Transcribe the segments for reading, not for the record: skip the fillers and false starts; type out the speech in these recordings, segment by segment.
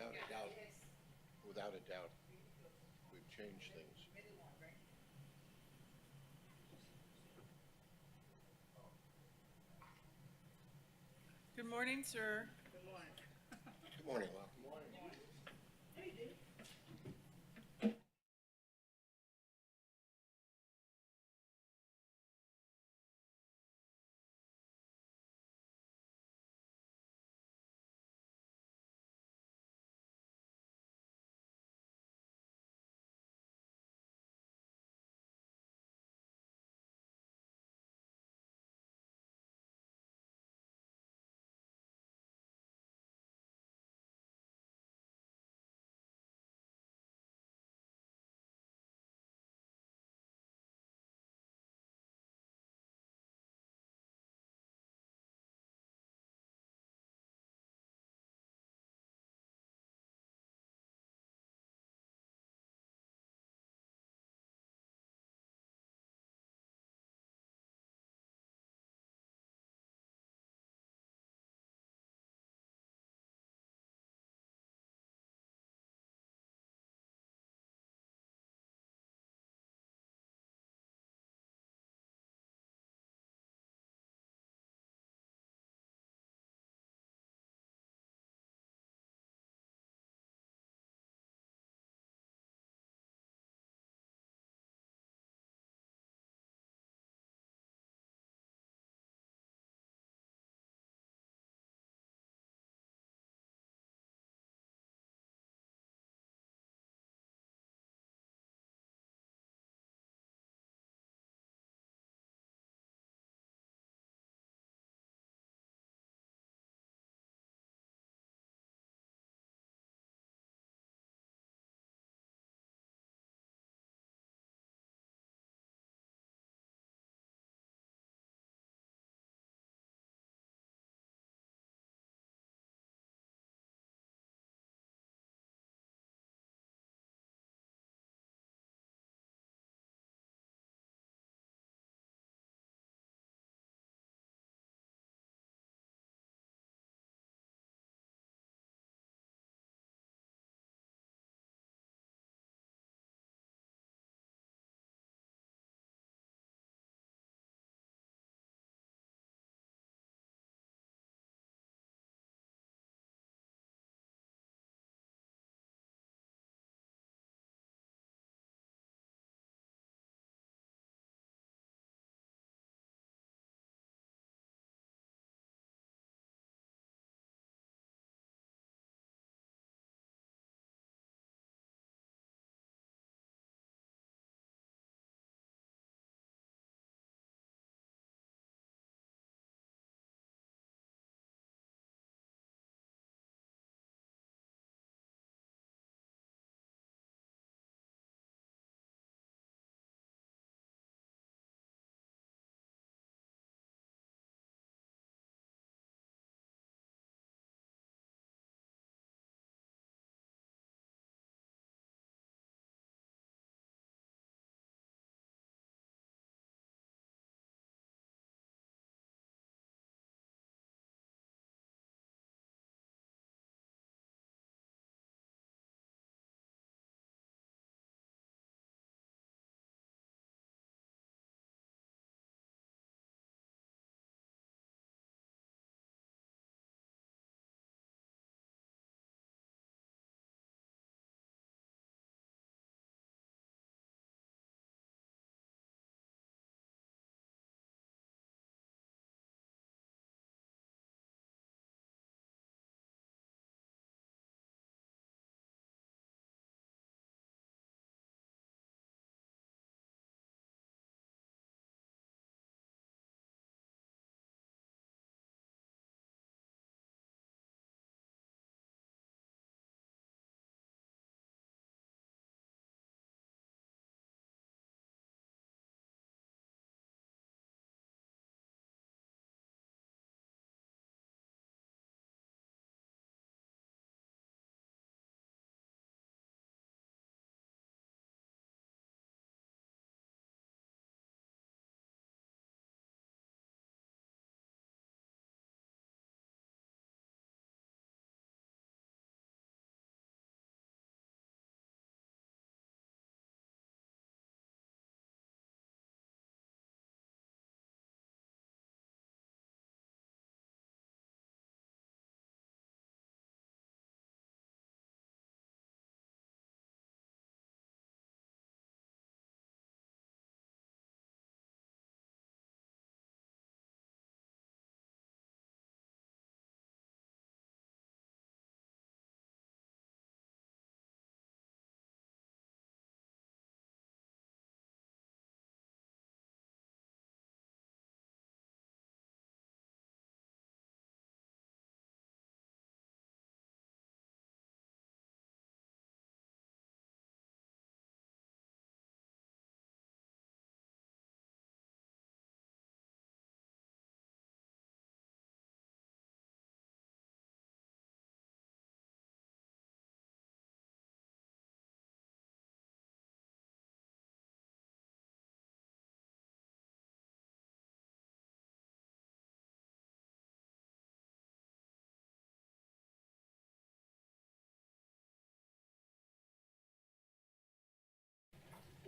Without a doubt, without a doubt, we've changed things. Good morning, sir. Good morning, Lyle.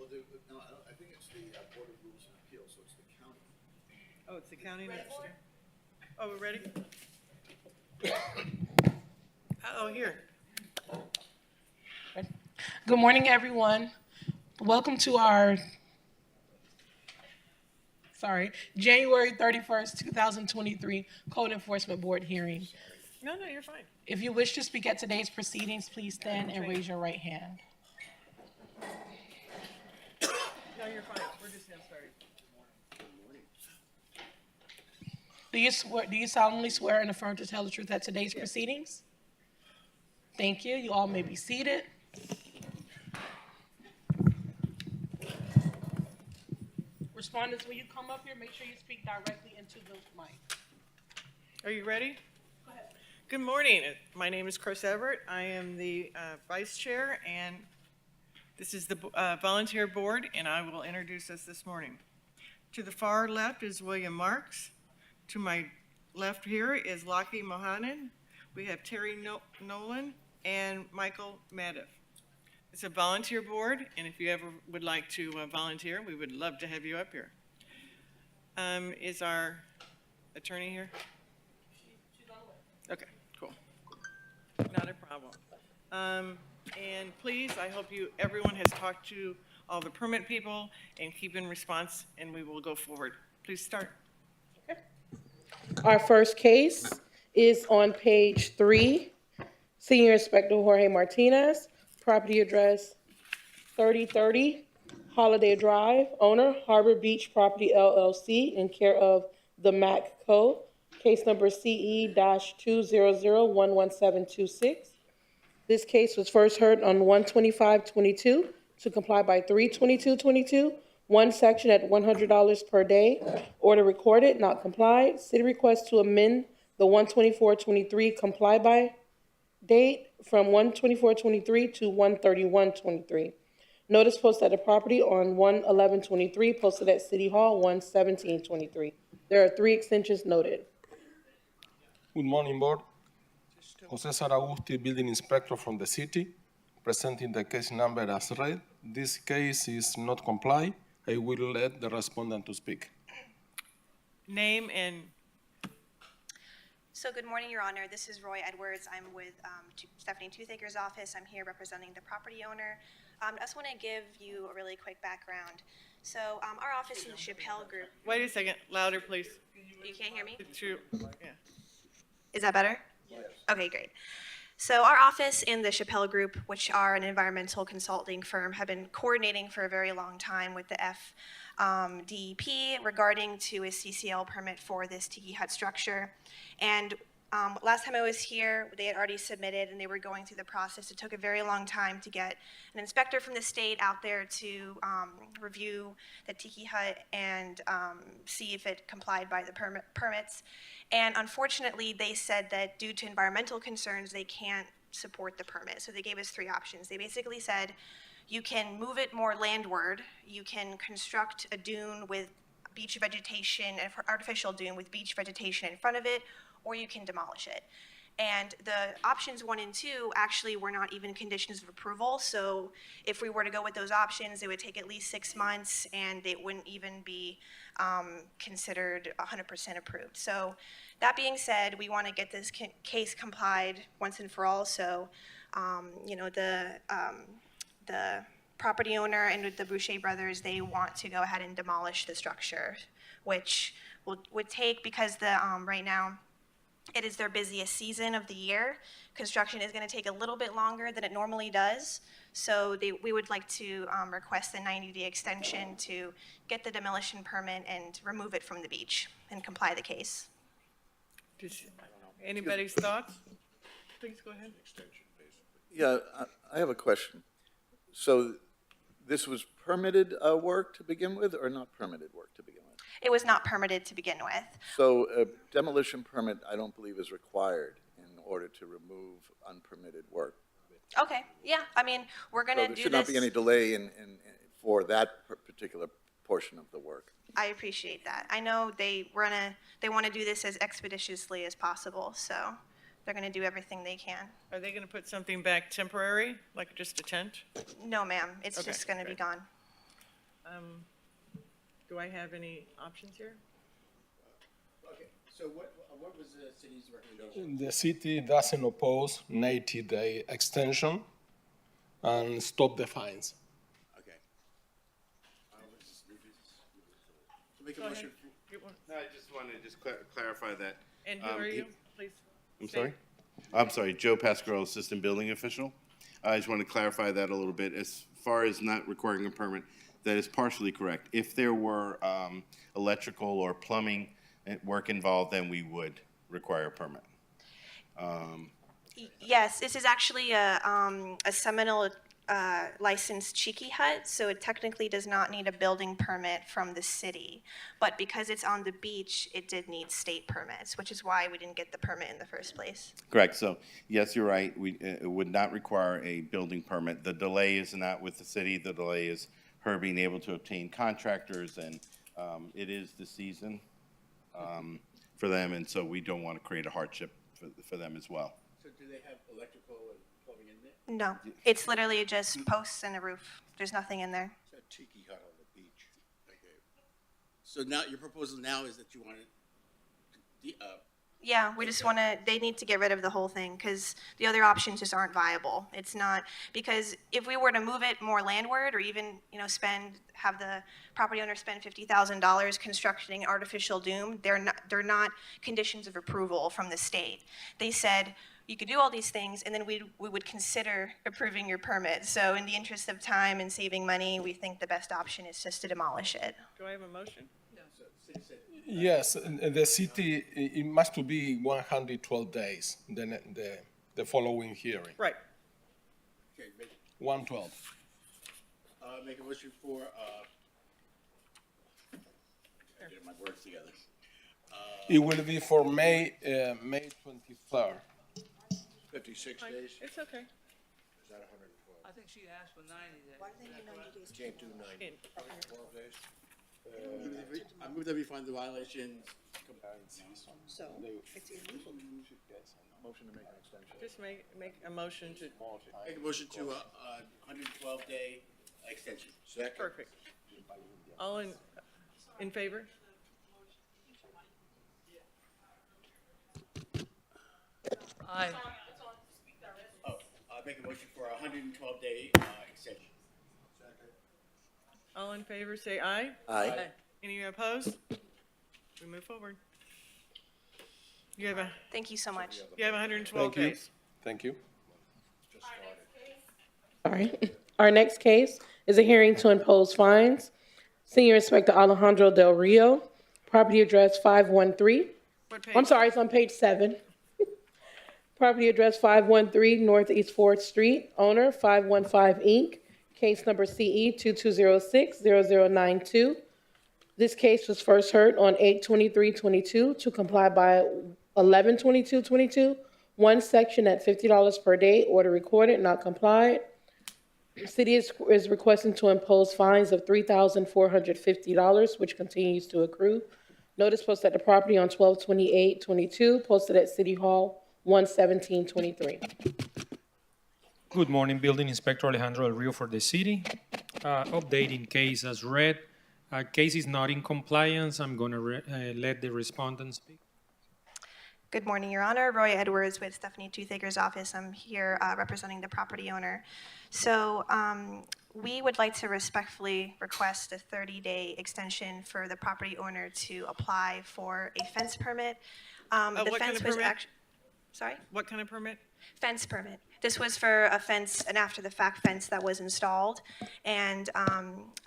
Well, no, I think it's the Board of Rules and Appeals, so it's the county. Oh, it's the county next year. Oh, we're ready? Oh, here. Good morning, everyone. Welcome to our, January 31st, 2023 Code Enforcement Board hearing. No, you're fine. If you wish to speak at today's proceedings, please stand and raise your right hand. No, you're fine. We're just now starting. Do you solemnly swear and affirm to tell the truth at today's proceedings? Thank you. You all may be seated. Respondents, when you come up here, make sure you speak directly into the mic. Are you ready? Go ahead. Good morning. My name is Chris Everett. I am the vice chair, and this is the volunteer board, and I will introduce us this morning. To the far left is William Marks. To my left here is Laki Mohanan. We have Terry Nolan and Michael Madoff. It's a volunteer board, and if you ever would like to volunteer, we would love to have you up here. Is our attorney here? Okay, cool. Not a problem. And please, I hope everyone has talked to all the permit people and keep in response, and we will go forward. Please start. Our first case is on page 3. Senior Inspector Jorge Martinez, property address 3030 Holiday Drive, owner Harbor Beach Property LLC, in care of the MAC Co. Case number CE-200111726. This case was first heard on 1/25/22 to comply by 3/22/22. One section at $100 per day. Order recorded, not complied. City request to amend the 1/24/23 comply by date from 1/24/23 to 1/31/23. Notice posted at the property on 1/11/23, posted at City Hall 1/17/23. There are 3 extensions noted. Good morning, Board. Jose Saragusti, Building Inspector from the city, presenting the case number as read. This case is not comply. I will let the respondent to speak. Name and So good morning, Your Honor. This is Roy Edwards. I'm with Stephanie Toothaker's office. I'm here representing the property owner. I just want to give you a really quick background. So our office in the Chappelle Group. wait a second, louder, please. You can't hear me? Yeah. Is that better? Yes. Okay, great. So our office and the Chappelle Group, which are an environmental consulting firm, have been coordinating for a very long time with the FDEP regarding to a CCL permit for this tiki hut structure. And last time I was here, they had already submitted and they were going through the process. It took a very long time to get an inspector from the state out there to review the tiki hut and see if it complied by the permits. And unfortunately, they said that due to environmental concerns, they can't support the permit. So they gave us 3 options. They basically said, you can move it more landward, you can construct a dune with beach vegetation, an artificial dune with beach vegetation in front of it, or you can demolish it. And the options 1 and 2 actually were not even conditions of approval. So if we were to go with those options, it would take at least 6 months and it wouldn't even be considered 100% approved. So that being said, we want to get this case complied once and for all. So, the property owner and with the Boucher brothers, they want to go ahead and demolish the structure, which would take, because right now, it is their busiest season of the year. Construction is going to take a little bit longer than it normally does. So we would like to request a 90-day extension to get the demolition permit and remove it from the beach and comply the case. Anybody's thoughts? Please go ahead. Yeah, I have a question. So this was permitted work to begin with or not permitted work to begin with? It was not permitted to begin with. So a demolition permit, I don't believe, is required in order to remove unpermitted work. Okay, yeah, I mean, we're going to So do there should not this. be any delay for that particular portion of the work. I appreciate that. I know they want to do this as expeditiously as possible, so they're going to do everything they can. Are they going to put something back temporary, like just a tent? No, ma'am, it's Okay, just going to be great. gone. Do I have any options here? Okay, so what was the city's recommendation? The city doesn't oppose 90-day extension and stop the fines. Okay. So make a Go ahead. motion. You want- No, I just wanted to just clarify that. And who are you, please? I'm state- sorry? I'm sorry, Joe Pasquarello, Assistant Building Official. I just want to clarify that a little bit. As far as not requiring a permit, that is partially correct. If there were electrical or plumbing work involved, then we would require a permit. Yes, this is actually a Seminole licensed cheeky hut, so it technically does not need a building permit from the city. But because it's on the beach, it did need state permits, which is why we didn't get the permit in the first place. Correct. So, yes, you're right. It would not require a building permit. The delay is not with the city. The delay is her being able to obtain contractors, and it is the season for them, and so we don't want to create a hardship for them as well. So do they have electrical and plumbing in there? No, it's literally just posts and a roof. There's nothing in there. It's a tiki hut on the beach. Okay. So now, your proposal now is that you want to, Yeah, we just want to, they need to get rid of the whole thing because the other options just aren't viable. It's not, because if we were to move it more landward or even, have the property owner spend $50,000 constructing an artificial dune, they're not conditions of approval from the state. They said, you could do all these things and then we would consider approving your permit. So in the interest of time and saving money, we think the best option is just to demolish it. Do I have a motion? Yes, the city, it must be 112 days, the following hearing, Right. okay, 112. make a motion for, get my words together. It will be for May 23rd. 56 days, is It's okay. that 112? I think she asked for 90 days. Can't do 90, 12 days? I move that we find the violations. Motion to make an extension. Just make a motion to, Make a motion to a 112-day extension. Second. perfect. All in favor? Aye. Oh, make a motion for a 112-day extension. All in favor, say aye. Aye. Any opposed? We move forward. You have Thank you so much. 112 Thank you. days. Thank you. All right. Our next case is a hearing to impose fines. Senior Inspector Alejandro Del Rio, property address 513. What I'm page? sorry, it's on page 7. Property address 513 Northeast 4th Street, owner 515 Inc., case number CE 2206-0092. This case was first heard on 8/23/22 to comply by 11/22/22. One section at $50 per day, order recorded, not complied. City is requesting to impose fines of $3,450, which continues to accrue. Notice posted at the property on 12/28/22, posted at City Hall 1/17/23. Good morning, Building Inspector Alejandro Del Rio for the city. Updating case as read. Case is not in compliance. I'm going to let the respondent speak. Good morning, Your Honor. Roy Edwards with Stephanie Toothaker's office. I'm here representing the property owner. So we would like to respectfully request a 30-day extension for the property owner to apply for a fence permit. The what kind fence of was permit? Sorry? What kind of permit? Fence permit. This was for a fence, an after-the-fact fence that was installed. And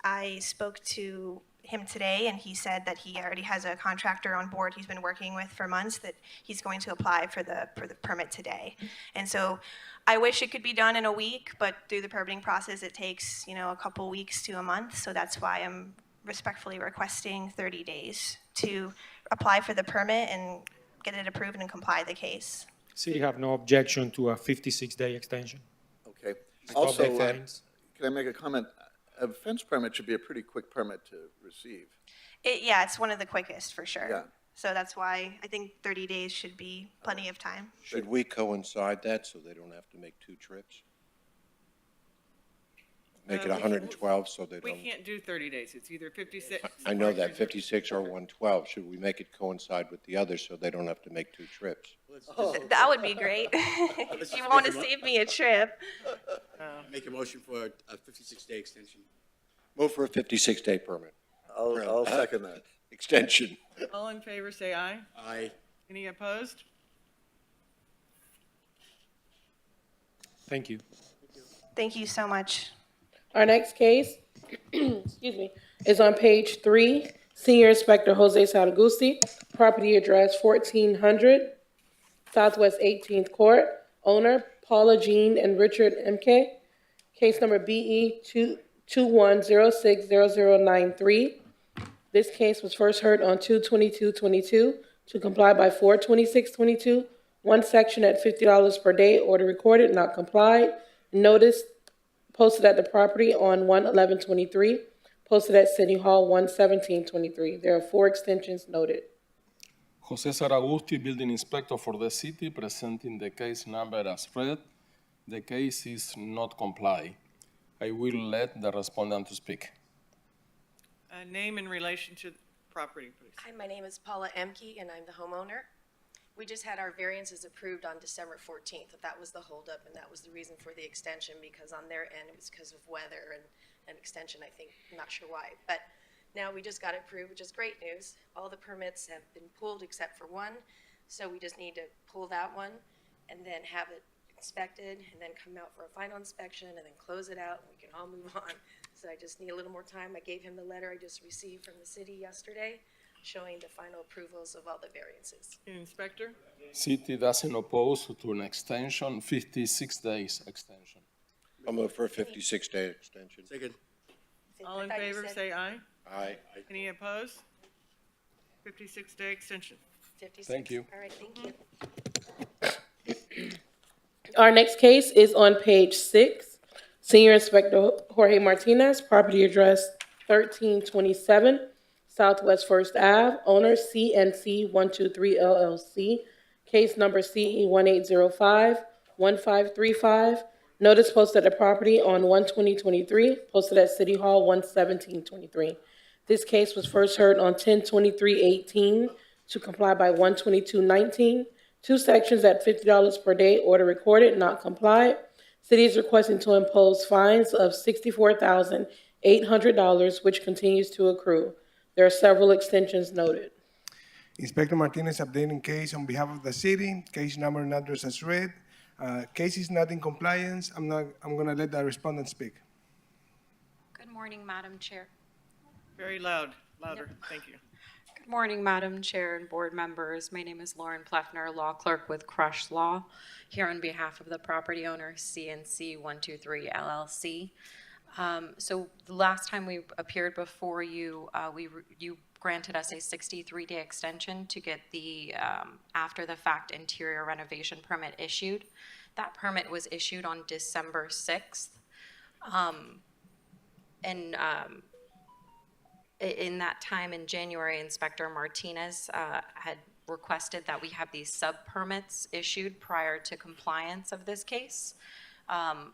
I spoke to him today, and he said that he already has a contractor on board he's been working with for months, that he's going to apply for the permit today. And so I wish it could be done in a week, but through the permitting process, it takes, a couple weeks to a month. So that's why I'm respectfully requesting 30 days to apply for the permit and get it approved and comply the case. City have no objection to a 56-day extension. Okay. Stop Also, the fines. can I make a comment? A fence permit should be a pretty quick permit to receive. Yeah, it's one of the quickest for sure. Yeah. So that's why I think 30 days should be plenty of time. Should we coincide that so they don't have to make 2 trips? Make it we 112 so they We don't. can't do 30 days. It's either 56. I know or that, 56 or 112. Should we make it coincide with the others so they don't have to make two trips? That would be great. If you want to save me a trip. Make a motion for a 56-day extension. Move for a 56-day permit. I'll second that. Extension. All in favor, say aye. Aye. Any opposed? Thank you. Thank you so much. Our next case, excuse me, is on page 3. Senior Inspector Jose Saragusti, property address 1400 Southwest 18th Court. Owner Paula Jean and Richard MK. Case number BE 21060093. This case was first heard on 2/22/22 to comply by 4/26/22. One section at $50 per day, order recorded, not complied. Notice posted at the property on 1/11/23, posted at City Hall 1/17/23. There are 4 extensions noted. Jose Saragusti, building inspector for the city, presenting the case number as read. The case is not comply. I will let the respondent to speak. Name in relation to the property, please. Hi, my name is Paula Emke, and I'm the homeowner. We just had our variances approved on December 14th. That was the holdup, and that was the reason for the extension, because on their end, it was because of weather and an extension, I think, I'm not sure why. But now we just got it approved, which is great news. All the permits have been pulled except for one, so we just need to pull that one and then have it inspected, and then come out for a final inspection, and then close it out, and we can all move on. So I just need a little more time. I gave him the letter I just received from the city yesterday, showing the final approvals of all the variances. Inspector? City doesn't oppose to an extension, 56 days extension. I'll move for a 56-day extension. Second. All in favor, say aye. Aye. Any opposed? 56-day extension. 56. Thank you. All right, thank you. Our next case is on page 6. Senior Inspector Jorge Martinez, property address 1327 Southwest First Ave. Owner CNC 123 LLC. Case number CE 1805-1535. Notice posted at the property on 1/20/23, posted at City Hall 1/17/23. This case was first heard on 10/23/18 to comply by 1/22/19. 2 sections at $50 per day, order recorded, not complied. City is requesting to impose fines of $64,800, which continues to accrue. There are several extensions noted. Inspector Martinez updating case on behalf of the city, case number and address as read. Case is not in compliance. I'm gonna let the respondent speak. Good morning, Madam Chair. Very loud, louder, thank you. Good morning, Madam Chair and board members. My name is Lauren Pleffner, law clerk with Crush Law, here on behalf of the property owner CNC 123 LLC. So the last time we appeared before you, you granted us a 63-day extension to get the after-the-fact interior renovation permit issued. That permit was issued on December 6th. In that time in January, Inspector Martinez had requested that we have these sub-permits issued prior to compliance of this case.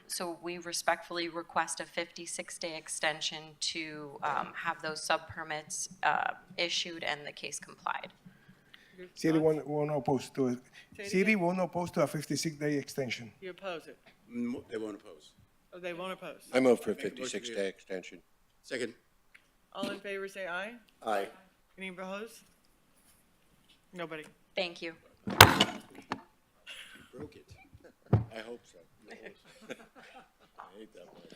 So we respectfully request a 56-day extension to have those sub-permits issued and the case complied. City won't oppose to it. Say it City again. won't oppose to a 56-day extension. You oppose it? They won't oppose. Oh, they won't oppose? I move for a Make a motion 56-day extension. Second. All in favor, say aye. Aye. Any opposed? Nobody. Thank you. Broke it. I hope so. I hate that one.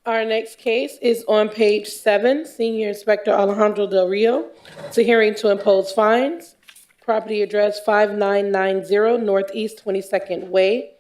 Our next case is on page 7. Senior Inspector Alejandro Del Rio. It's a hearing to impose fines. Property address 5990 Northeast 22nd Way.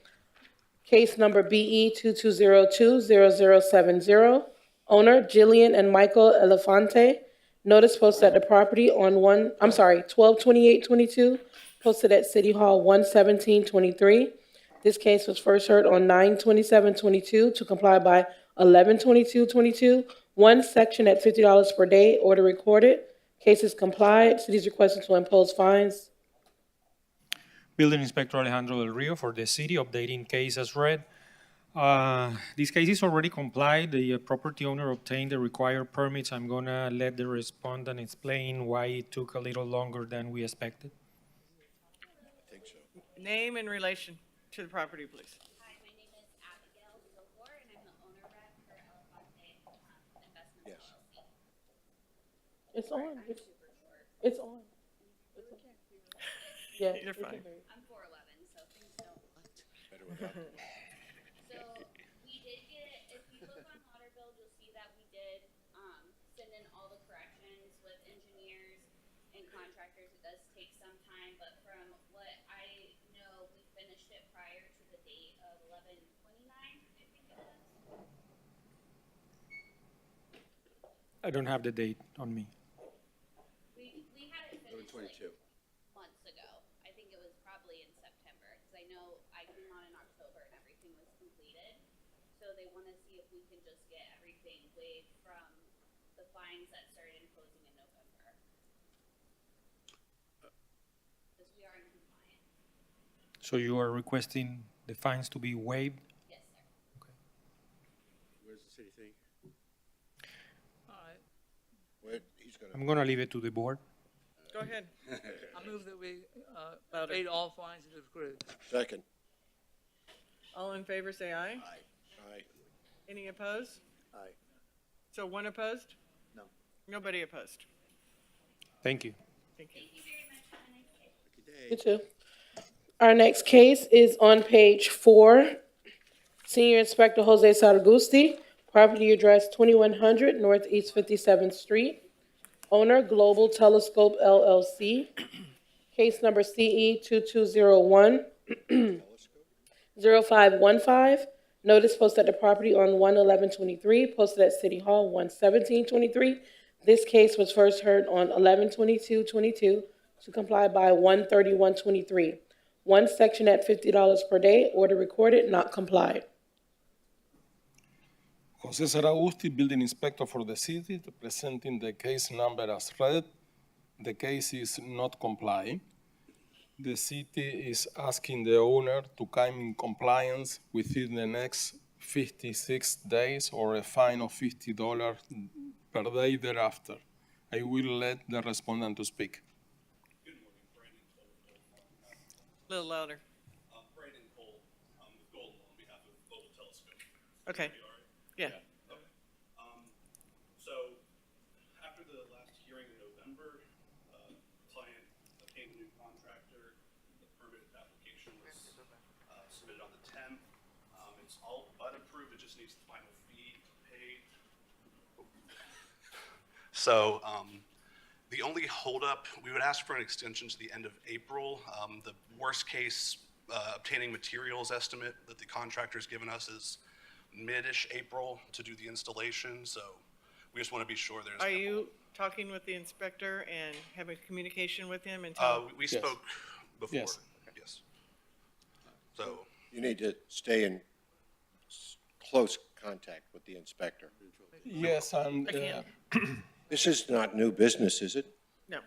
Case number BE 2202-0070. Owner Jillian and Michael Elefante. Notice posted at the property on 12/28/22. Posted at City Hall 1/17/23. This case was first heard on 9/27/22 to comply by 11/22/22. One section at $50 per day, order recorded. Case is complied. City is requested to impose fines. Building Inspector Alejandro Del Rio for the city, updating case as read. This case is already complied. The property owner obtained the required permits. I'm gonna let the respondent explain why it took a little longer than we expected. I think so. Name in relation to the property, please. Hi, my name is Abigail Silvor, and I'm the owner rep for Elefante Investments Yes. LLC. It's on. It's on. It's okay. Yeah. You're we can fine. hear you. I'm 4'11", so things don't. Better without the So we did get, if you look on Lauderdale, you'll see that we did send in all the corrections with engineers and contractors. It does take some time, but from what I know, we finished it prior to the date of 11/29, I think it was. I don't have the date on me. We had it finished like 22. months ago. I think it was probably in September, because I know I came on in October and everything was completed. So they want to see if we can just get everything waived from the fines that started imposing in November. Because we are in compliance. So you are requesting the fines to be waived? Yes, sir. Where's the city thing? All right. Wait, he's gonna. I'm gonna leave it to the board. Go ahead. I move that we Louder. paid all fines and accrued. Second. All in favor, say aye. Aye. Any opposed? Aye. So one opposed? No. Nobody opposed. Thank you. Thank you. Thank you very much. Have a nice day. Good You day. too. Our next case is on page 4. Senior Inspector Jose Saragusti, property address 2100 Northeast 57th Street. Owner Global Telescope LLC. Case number CE 2201 0515. Notice posted at the property on 1/11/23, posted at City Hall 1/17/23. This case was first heard on 11/22/22 to comply by 1/31/23. One section at $50 per day, order recorded, not complied. Jose Saragusti, building inspector for the city, presenting the case number as read. The case is not complying. The city is asking the owner to come in compliance within the next 56 days or a fine of $50 per day thereafter. I will let the respondent to speak. A little louder. Brandon Cole, with Golden on behalf of Global Telescope. Okay. Yeah. Okay. So after the last hearing in November, client obtained a new contractor. The permit application was submitted on the 10th. It's all but approved. It just needs the final fee paid. So the only holdup, we would ask for an extension to the end of April. The worst case obtaining materials estimate that the contractor's given us is mid-ish April to do the installation. So we just want to be sure there's. Are you talking with the inspector and having communication with him until? We spoke before. Yes. Yes. So You need to stay in close contact with the inspector. Yes, and This is not new business, is it? No.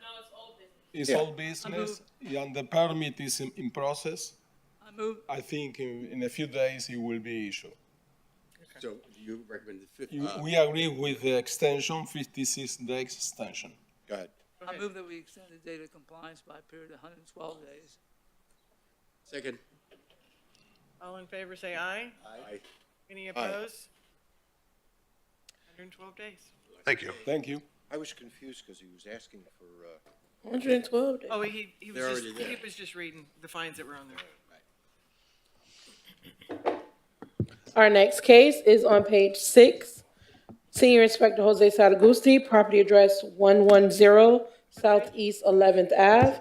it's Yeah. all business, and the permit is in process. I move, I think in a few days it will be issued. So do you recommend the 50? We agree with the extension, 56 days extension. Go ahead. I move that we extend the date of compliance by a period of 112 days. Second. All in favor, say aye. Aye. Any opposed? 112 days. thank you. Thank you. I was confused because he was asking for, 112 days. Oh, he They're was already just, he there. was just reading the fines that were on there. Our next case is on page 6. Senior Inspector Jose Saragusti, property address 110 Southeast 11th Ave.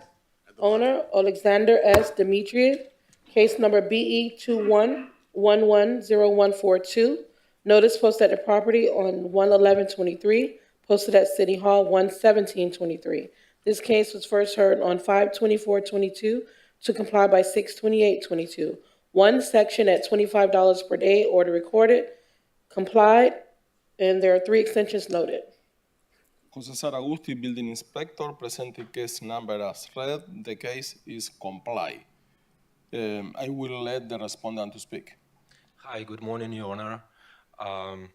Owner Alexander S. Demetriou. Case number BE 21110142. Notice posted at the property on 1/11/23, posted at City Hall 1/17/23. This case was first heard on 5/24/22 to comply by 6/28/22. One section at $25 per day, order recorded, complied, and there are 3 extensions noted. Jose Saragusti, building inspector, presenting case number as read. The case is comply. I will let the respondent to speak. Hi, good morning, Your Honor.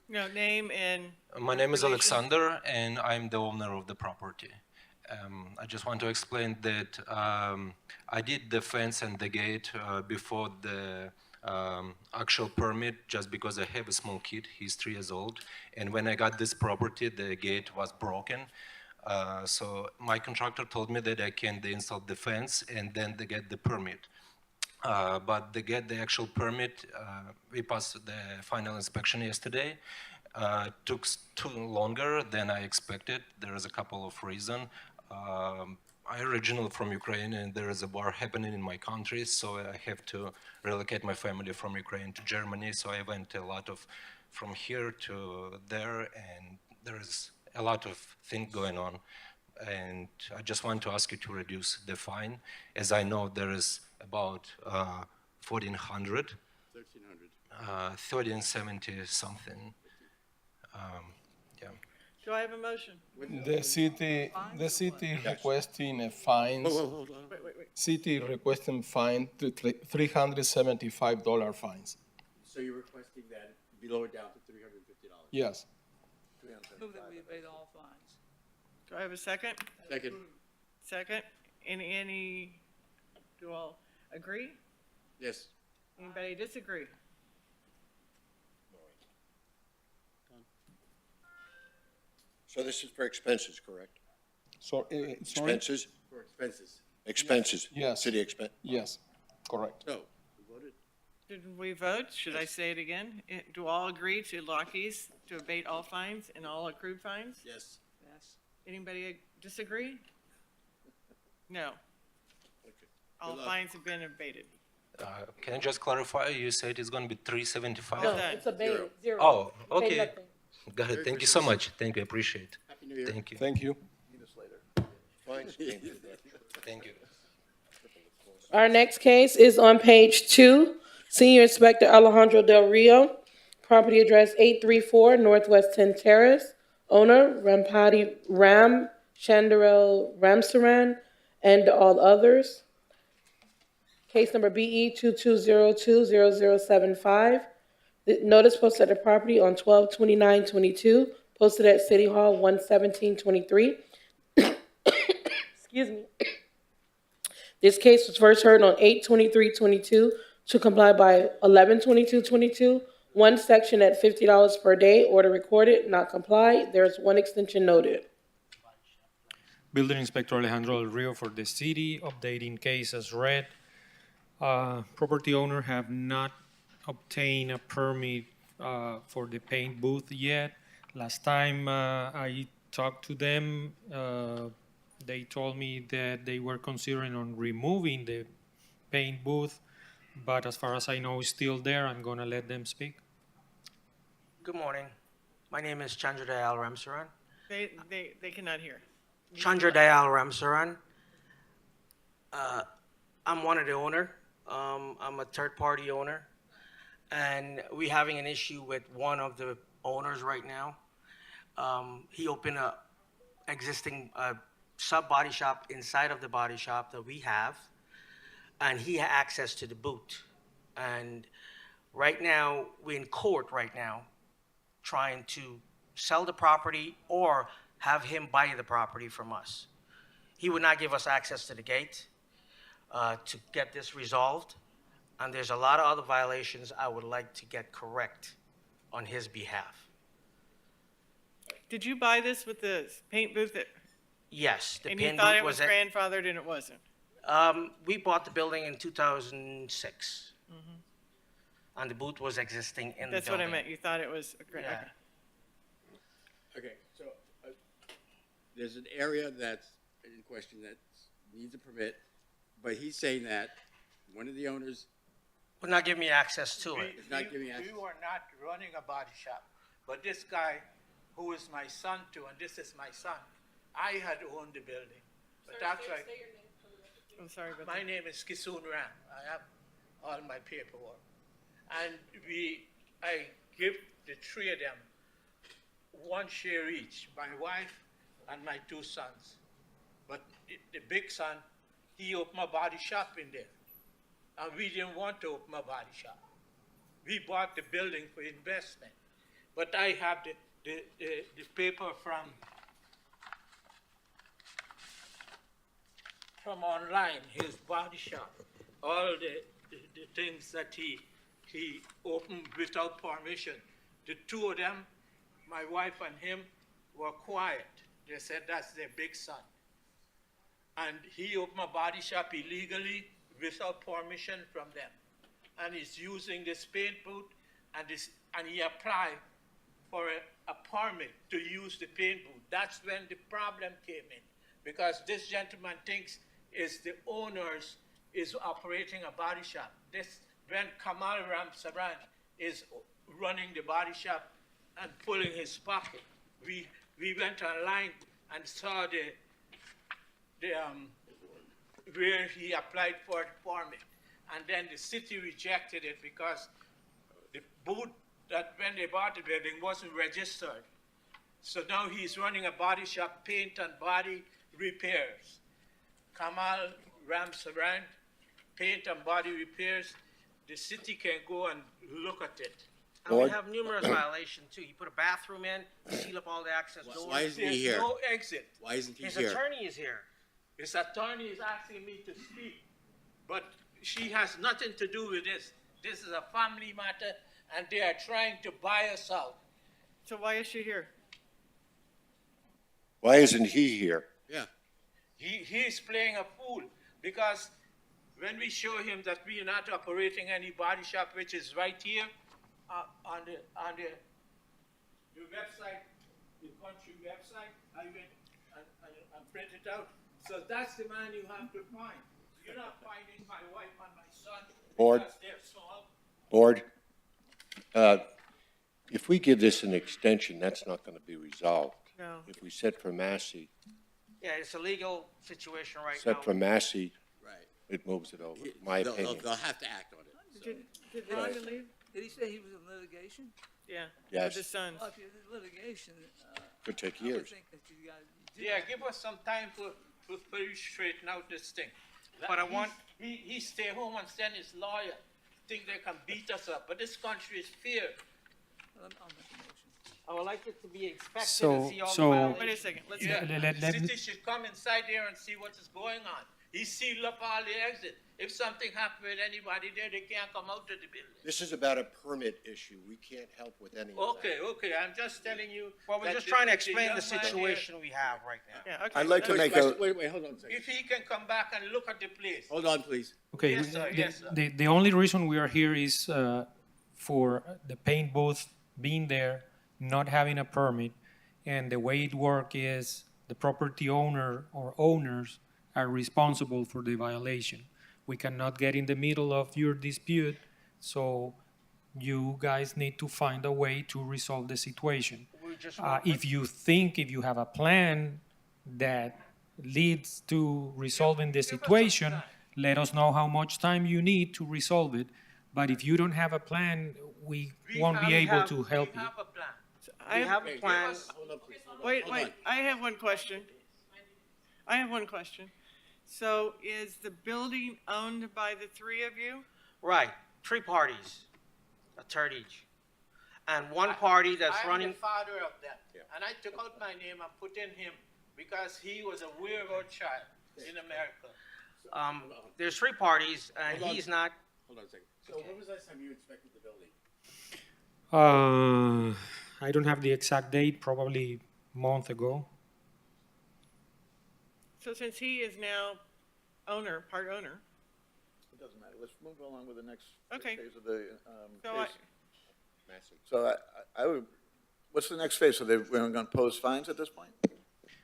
No, name and. My name is affiliation. Alexander, and I'm the owner of the property. I just want to explain that I did the fence and the gate before the actual permit just because I have a small kid, he's 3 years old, and when I got this property, the gate was broken. So my contractor told me that I can install the fence and then they get the permit. But to get the actual permit, we passed the final inspection yesterday. Took too longer than I expected. There is a couple of reasons. I originally from Ukraine, and there is a war happening in my country, so I have to relocate my family from Ukraine to Germany. So I went a lot of from here to there, and there is a lot of things going on. And I just want to ask you to reduce the fine, as I know there is about 1,400, 1,370 something. Yeah. Do I have a motion? The city requesting a fines. Hold on. Wait. City requesting fine to $375 fines. So you're requesting that it be lowered down to $350? Yes. Move that we abate all fines. Do I have a second? Second. Second. Do all agree? Yes. Anybody disagree? So this is for expenses, correct? Sorry? Expenses? For expenses. Expenses? Yes. City expense? Yes, correct. So, we voted? Did we vote? Should I say it again? Do all agree to Lockheed's to abate all fines and all accrued fines? Yes. Yes. Anybody disagree? No. Okay. All Good luck. fines have been abated. Can I just clarify? You said it's going to be 375? No. No, it's abated, zero. Oh, Paid okay. nothing. Got it. Thank you so much. Thank you. I appreciate it. Happy New Year. Thank you. Thank you. Fines came to that. Thank you. Our next case is on page 2. Senior Inspector Alejandro Del Rio, property address 834 Northwest 10 Terrace, owner Rampati Ram Chandarel Ramsaran, and all others. Case number BE 22020075. The notice posted at the property on 12/29/22, posted at City Hall 1/17/23. Excuse me. This case was first heard on 8/23/22 to comply by 11/22/22. One section at $50 per day, order recorded, not complied. There is one extension noted. Building Inspector Alejandro Del Rio for the city, updating case as read. Property owner have not obtained a permit for the paint booth yet. Last time I talked to them, they told me that they were considering on removing the paint booth, but as far as I know, it's still there. I'm gonna let them speak. Good morning. My name is Chandra Dayal Ramsaran. They cannot hear. Chandra Dayal Ramsaran. I'm one of the owner. I'm a third-party owner, and we're having an issue with one of the owners right now. He opened a existing sub body shop inside of the body shop that we have, and he had access to the booth. And right now, we're in court right now, trying to sell the property or have him buy the property from us. He would not give us access to the gate to get this resolved. And there's a lot of other violations I would like to get correct on his behalf. Did you buy this with the paint booth that, Yes, the and you pin thought booth it was at- grandfathered and it wasn't? We bought the building in 2006. And the booth was existing in the building. That's what I meant. You thought it was a grand, Yeah. okay. Okay, so there's an area that's in question that needs a permit, but he's saying that one of the owners Would not give me access to it. is not giving access. We were not running a body shop, but this guy, who is my son too, and this is my son, I had owned the building. But that's right. I'm sorry about My that. name is Kisun Ram. I have all my paperwork. And I give the three of them one share each, my wife and my two sons. But the big son, he opened a body shop in there. And we didn't want to open a body shop. we bought the building for investment. But I have the paper from online, his body shop, all the things that he opened without permission. The two of them, my wife and him, were quiet. They said that's their big son. And he opened a body shop illegally without permission from them. And he's using this paint booth, and he applied for a permit to use the paint booth. That's when the problem came in, because this gentleman thinks is the owners is operating a body shop. This when Kamal Ramsaran is running the body shop and pulling his pocket. We went online and saw where he applied for the permit, and then the city rejected it because the booth that when they bought the building wasn't registered. So now he's running a body shop, paint and body repairs. Kamal Ramsaran, paint and body repairs. The city can go and look at it. And we have numerous violations too. He put a bathroom in, seal up all the access doors. Why isn't he There's here? no exit. Why isn't he His here? attorney is here. His attorney is asking me to speak, but she has nothing to do with this. This is a family matter, and they are trying to buy us out. So why is she here? Why isn't he here? Yeah. He's playing a fool, because when we show him that we are not operating any body shop, which is right here on the website, the country website, I went and printed out. So that's the man you have to find. You're not finding my wife and my son Board. because they're small. Board, if we give this an extension, that's not going to be resolved. No. If we set for Massey, Yeah, it's a legal situation right now. set for Massey, Right. it moves it over, my opinion. They'll have to act on it. Did Rhonda leave? Did he say he was in litigation? Yeah. Yes. With the sons. Well, if you're in litigation, Could take I would years. think that you got. Yeah, give us some time for you straighten out this thing. But I want- He stay home and send his lawyer, think they can beat us up, but this country is fear. I'll make a motion. I would like it to be inspected So- and see all so- the Wait a violations. second, let's Yeah, let- the let- city should come inside there and see what is going on. He sealed up all the exit. If something happened with anybody there, they can't come out of the building. This is about a permit issue. We can't help with any of that. Okay, I'm just telling you. Well, we're that just trying to the explain young the man here- situation we have right now. Yeah, okay. I'd like to make a, Wait, hold on a second. If he can come back and look at the place. Hold on, please. Okay, Yes, sir, yes, sir. the only reason we are here is for the paint booth being there, not having a permit, and the way it works is the property owner or owners are responsible for the violation. We cannot get in the middle of your dispute, so you guys need to find a way to resolve the situation. We just If you have a plan that leads to resolving the situation, let us know how much time you need to resolve it. But if you don't have a plan, we won't be able to help We you. have a plan. I We have a plan. Hold on, please. Wait, Hold wait, on. I have one question. So is the building owned by the three of you? Right, 3 parties, a third each. And one party that's I'm running, the father of them, and I took out my name and put in him because he was a weirdo child in America. there's 3 parties, and Hold on. he's not, Hold on a second. So when was the last time you inspected the building? I don't have the exact date, probably a month ago. So since he is now part owner, it doesn't matter, let's move along with the next Okay. phase of the so I, case. So I would, what's the next phase? So we're going to impose fines at this point?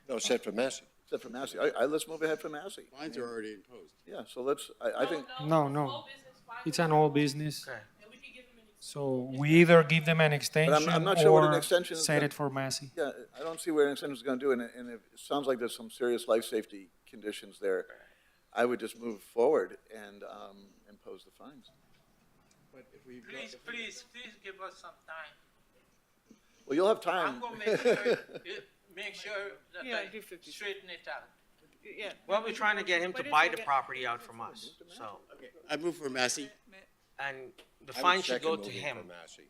No, set for Massey. Set for Massey. Let's move ahead for Massey. Fines are already imposed. Yeah, so let's, I think, No, it's an all business. okay. So we either give them an but extension I'm not sure what an or extension is. set gonna- it for Massey. Yeah, I don't see where an extension is going to do, and it sounds like there's some serious life safety conditions there. I would just move forward and impose the fines. But if we. Please give us some time. Well, you'll have I'm time. gonna make sure that Yeah, I do 50. straighten it out. yeah. Well, we're trying to get him to Wait a buy the second. property out from us, so. I move for Massey. and the I fine would should second go to moving him, for Massey.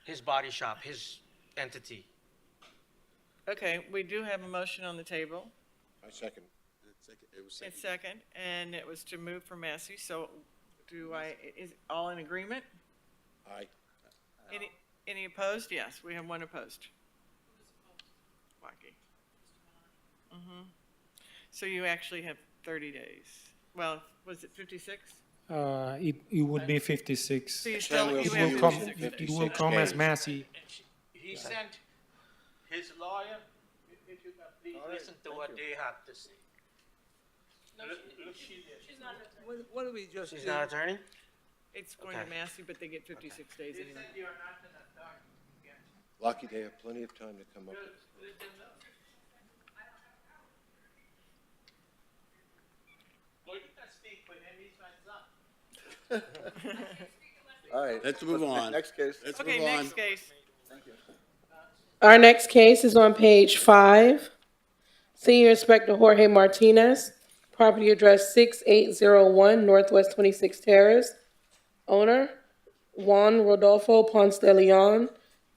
his body shop, his entity. Okay, we do have a motion on the table. I second. It was It's second, and it was to move for Massey, so is all in agreement? Aye. Any opposed? Yes, we have one opposed. Wacky. So you actually have 30 days. Well, was it 56? It would be 56. So you Next still, time we'll you see have you come- in 56 It days. will come as days. Massey. He sent his lawyer, if you can please listen to what they have to say. What do we just She's do? not attorney? It's going to Okay. Massey, but they get 56 days They anyway. said you are not an attorney. Yes. Lucky they have plenty of time to come up with. Well, you can speak with him, he's my son. All right. Let's move on. Next case. Let's Okay, move on. next case. Our next case is on page 5. Senior Inspector Jorge Martinez, property address 6801 Northwest 26th Terrace. Owner, Juan Rodolfo Ponce de Leon.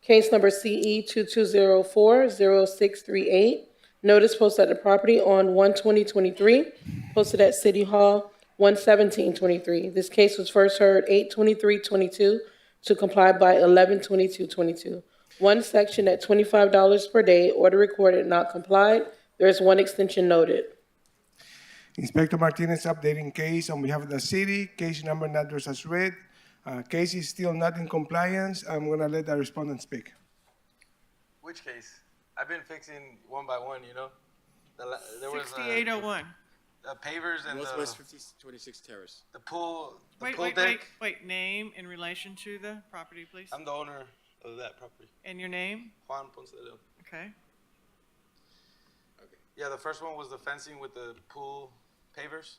Case number CE 2204-0638. Notice posted at the property on 1/20/23, posted at City Hall 1/17/23. This case was first heard 8/23/22 to comply by 11/22/22. One section at $25 per day, order recorded, not complied. There is one extension noted. Inspector Martinez updating case on behalf of the city. Case number not addressed as read. Case is still not in compliance. I'm gonna let the respondent speak. Which case? I've been fixing one by one, you know? There was 6801. the pavers and Northwest 26 Terrace. the pool Wait, deck. name in relation to the property, please. I'm the owner of that property. And your name? Juan Ponce de Leon. Okay. Yeah, the first one was the fencing with the pool pavers.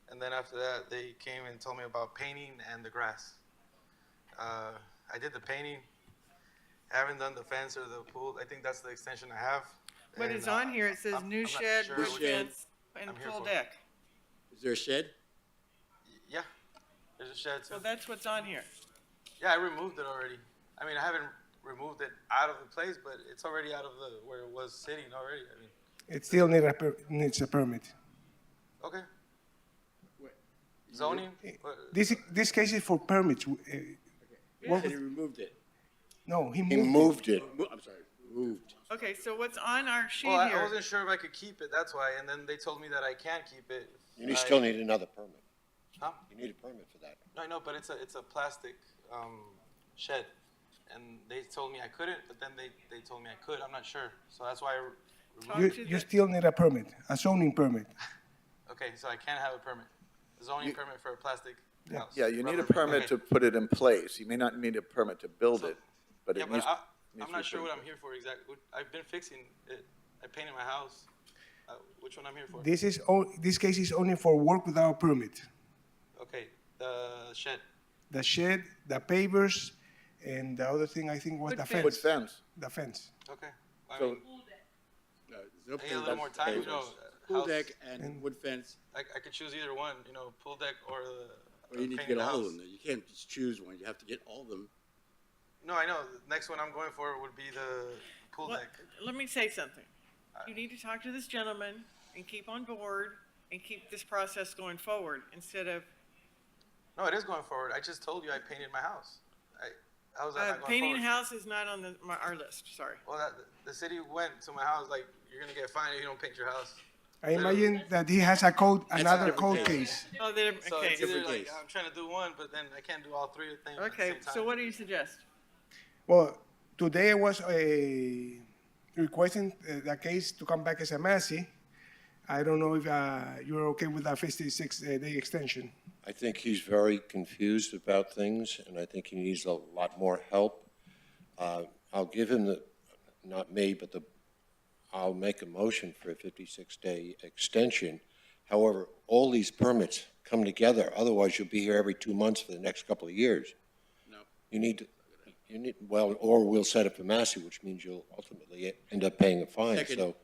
And then after that, they came and told me about painting and the grass. I did the painting. I haven't done the fence or the pool. I think that's the extension I have. What And, is on here? It says I'm new not shed, sure roof which- fence, and I'm here pool for. deck. Is there a shed? Yeah, there's a shed too. So that's what's on here. Yeah, I removed it already. I mean, I haven't removed it out of the place, but it's already out of the where it was sitting already. I mean, It still needs a permit. okay. Zoning? This case is for permits. What he removed it. No, he He moved moved it. I'm sorry, moved. Okay, so what's on our sheet Well, I here? wasn't sure if I could keep it, that's why. And then they told me that I can't keep it. You still need another permit. Huh? You need a permit for that. No, I know, but it's a plastic shed. And they told me I couldn't, but then they told me I could. I'm not sure. So that's why I removed it. You still need a permit, a zoning permit. Okay, so I can't have a permit. A zoning permit for a plastic house. Yeah, you need a Rubber permit okay. to put it in place. You may not need a permit to build it, but Yeah, it but needs. I'm not sure what I'm here for exactly. I've been fixing it. I painted my house. Which one I'm here for? This case is only for work without a permit. Okay, the shed. The shed, the pavers, and the other thing I think was the fence. Wood fence. The fence. Okay. I So- mean, No I need a little more time, you know. Pool house- deck and wood fence. I could choose either one, you know, pool deck or the. Or you need to painting get the all of house. them. You can't just choose one. You have to get all of them. No, I know. The next one I'm going for would be the pool What- deck. Let me say something. You need to talk to this gentleman and keep on board and keep this process going forward instead of, No, it is going forward. I just told you I painted my house. How's that not going painting forward? house is not on our list, sorry. Well, the city went to my house like, you're gonna get fined if you don't paint your house. I imagine that he has a code, another different code case. case. Oh, they're, So okay. it's either Different like, case. I'm trying to do one, but then I can't do all three things at the Okay, same time. so what do you suggest? Well, today I was requesting the case to come back as a Massey. I don't know if you're okay with that 56-day extension. I think he's very confused about things, and I think he needs a lot more help. I'll give him not me, but I'll make a motion for a 56-day extension. However, all these permits come together, otherwise you'll be here every 2 months for the next couple of years. No. You need, well, or we'll set up a Massey, which means you'll ultimately end up paying a fine, Second. so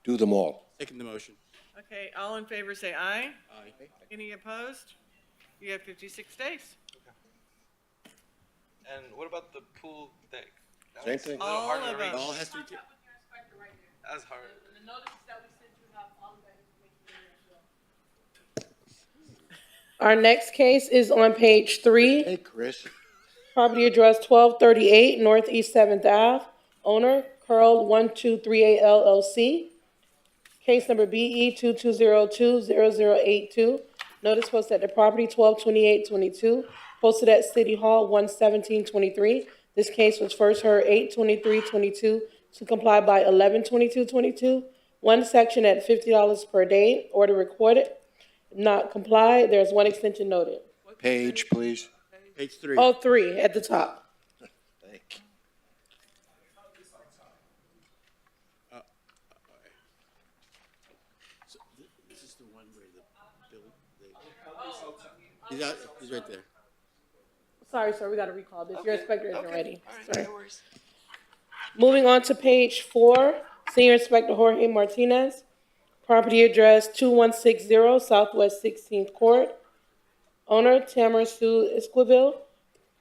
do them all. Second the motion. Okay, all in favor say aye. Aye. Any opposed? You have 56 days. And what about the pool deck? That Same was thing. A little All hard to of read. them. All has to be, That's hard. The notices that we sent you have all of that information in there as well. Our next case is on page 3. Hey, Chris. Property address 1238 Northeast 7th Ave. Owner, Curl 1238 LLC. Case number BE 22020082. Notice posted at the property 122822. Posted at City Hall 11723. This case was first heard 8/23/22 to comply by 11/22/22. One section at $50 per day. Order recorded. Not comply. There's one extension noted. Page, please. page 3. Oh, 3 at the top. Thank you. So this is the one where the bill, he's right there. Sorry, sir, we got to recall this. Your inspector isn't ready. All right, Sorry. no worries. Moving on to page 4, Senior Inspector Jorge Martinez. Property address 2160 Southwest 16th Court. Owner Tamara Sue Esquivel.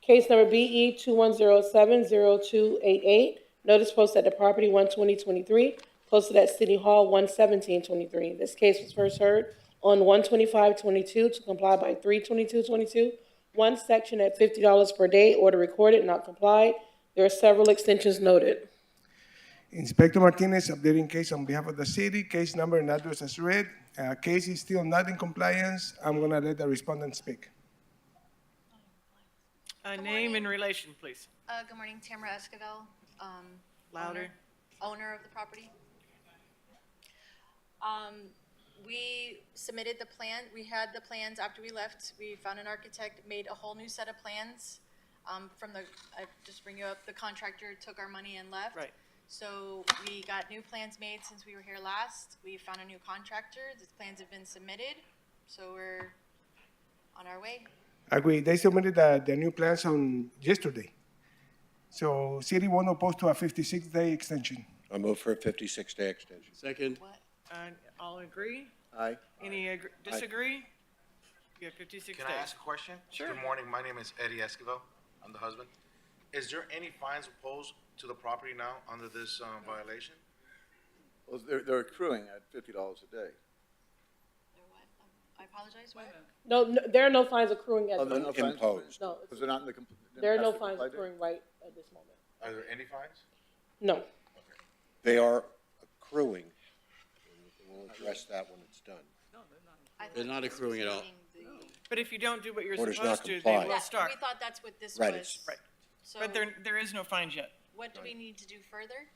Case number BE 21070288. Notice posted at the property 12023. Posted at City Hall 11723. This case was first heard on 12522 to comply by 3/22/22. One section at $50 per day. Order recorded, not complied. There are several extensions noted. Inspector Martinez updating case on behalf of the city. Case number and address as read. Case is still not in compliance. I'm gonna let the respondent speak. Name and relation, please. Good morning, Tamara Esquivel. Louder. Owner of the property. We submitted the plan, we had the plans after we left. We found an architect, made a whole new set of plans. Just bring you up, the contractor took our money and left. Right. So we got new plans made since we were here last. We found a new contractor. The plans have been submitted, so we're on our way. Agree. They submitted the new plans on yesterday. So city won't oppose to a 56-day extension. I move for a 56-day extension. Second. All agree? Aye. Any disagree? You have 56 Can days. I ask a question? Sure. Good morning. My name is Eddie Esquivel. I'm the husband. Is there any fines imposed to the property now under this violation? Well, they're accruing at $50 a day. I apologize, what? No, there are no fines accruing at Oh, the there are no moment. fines? Imposed. No, Because they're not in the. there are no fines accruing right at this moment. Are there any fines? No. They are accruing. And we'll address that when it's done. They're not accruing at all. But if you don't do what you're Orders not supposed to, they complied. will start. We thought that's what this Right, was. Right. So But there is no fines yet. what do we need to do further?